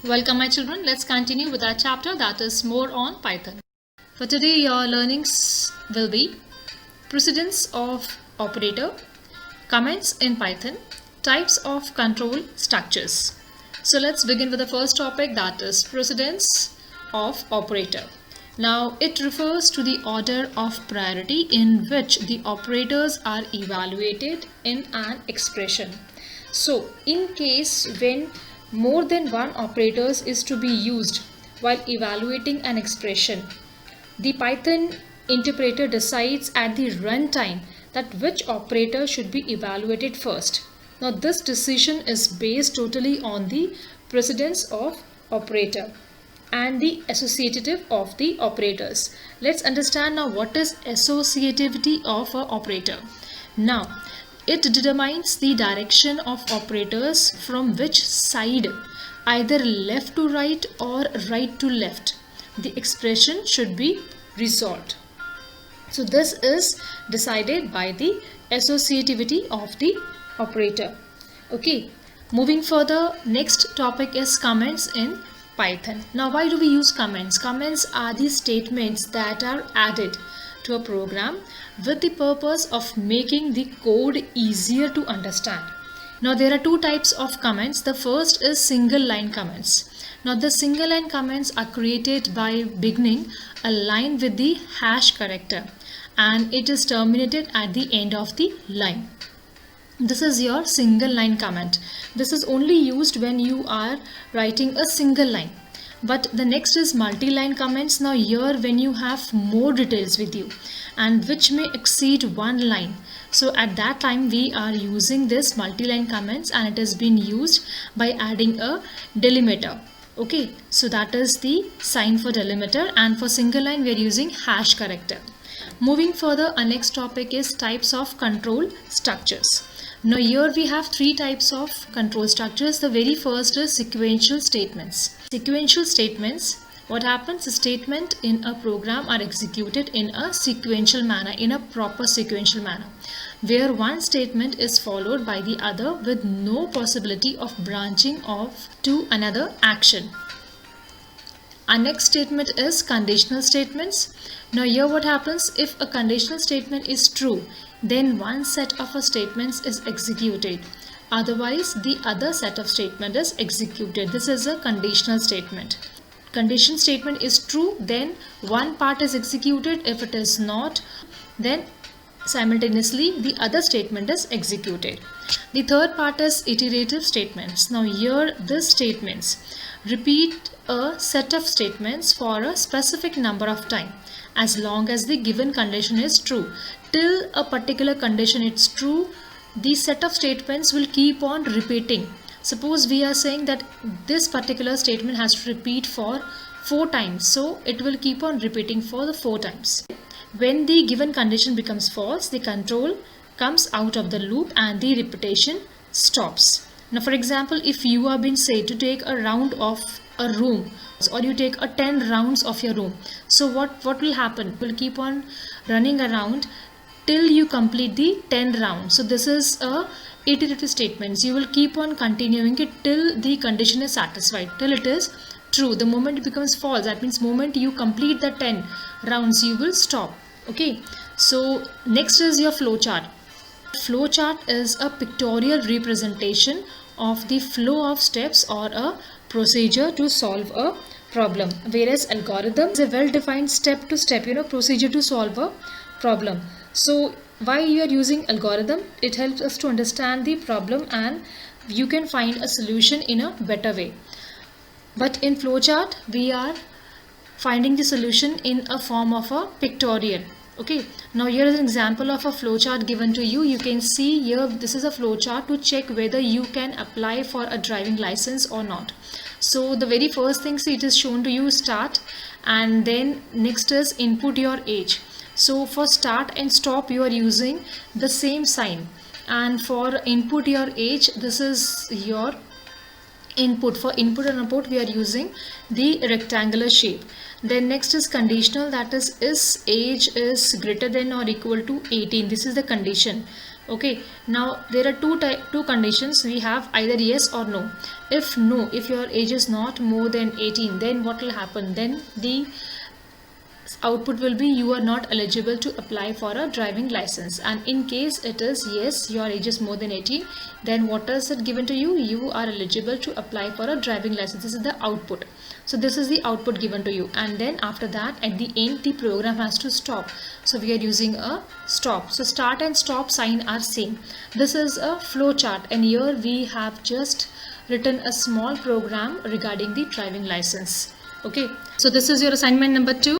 Welcome my children, let's continue with our chapter that is more on Python. For today your learnings will be precedence of operator, comments in Python, types of control structures. So let's begin with the first topic that is precedence of operator. Now it refers to the order of priority in which the operators are evaluated in an expression. So in case when more than one operators is to be used while evaluating an expression, the Python interpreter decides at the runtime that which operator should be evaluated first. Now this decision is based totally on the precedence of operator and the associative of the operators. Let's understand now what is associativity of an operator. Now it determines the direction of operators from which side, either left to right or right to left, the expression should be resolved. So this is decided by the associativity of the operator. Okay, moving further, next topic is comments in Python. Now why do we use comments? Comments are the statements that are added to a program with the purpose of making the code easier to understand. Now there are two types of comments. The first is single line comments. Now the single line comments are created by beginning a line with the hash character and it is terminated at the end of the line. This is your single line comment. This is only used when you are writing a single line. But the next is multi-line comments. Now here when you have more details with you and which may exceed one line. So at that time we are using this multi-line comments and it has been used by adding a delimiter. Okay, so that is the sign for delimiter, and for single line we are using hash character. Moving further, our next topic is types of control structures. Now here we have three types of control structures. The very first is sequential statements. Sequential statements, what happens? A statement in a program are executed in a sequential manner, in a proper sequential manner, where one statement is followed by the other with no possibility of branching off to another action. Our next statement is conditional statements. Now here what happens? If a conditional statement is true, then one set of statements is executed. Otherwise, the other set of statement is executed. This is a conditional statement. Condition statement is true, then one part is executed. If it is not, then simultaneously the other statement is executed. The third part is iterative statements. Now here these statements repeat a set of statements for a specific number of time as long as the given condition is true. Till a particular condition is true, the set of statements will keep on repeating. Suppose we are saying that this particular statement has to repeat for 4 times, so it will keep on repeating for the 4 times. When the given condition becomes false, the control comes out of the loop and the repetition stops. Now for example, if you have been said to take a round of a room, or you take a 10 rounds of your room, so what will happen? It will keep on running around till you complete the 10 rounds. So this is a iterative statements. You will keep on continuing it till the condition is satisfied, till it is true. The moment it becomes false, that means moment you complete the 10 rounds, you will stop. Okay, so next is your flowchart. Flowchart is a pictorial representation of the flow of steps or a procedure to solve a problem, whereas algorithm is a well-defined step-to-step procedure to solve a problem. So why you are using algorithm? It helps us to understand the problem and you can find a solution in a better way. But in flowchart we are finding the solution in a form of a pictorial. Okay, now here is an example of a flowchart given to you. You can see here this is a flowchart to check whether you can apply for a driving license or not. So the very first thing, see, it is shown to you start, and then next is input your age. So for start and stop you are using the same sign, and for input your age, this is your input. For input and output we are using the rectangular shape. Then next is conditional, that is age is greater than or equal to 18. This is the condition. Okay, now there are two conditions. We have either yes or no. If no, if your age is not more than 18, then what will happen? Then the output will be you are not eligible to apply for a driving license. And in case it is yes, your age is more than 18, then what is it given to you? You are eligible to apply for a driving license. This is the output. So this is the output given to you, and then after that at the end the program has to stop. So we are using a stop. So start and stop sign are same. This is a flow chart, and here we have just written a small program regarding the driving license. Okay, so this is your assignment number 2.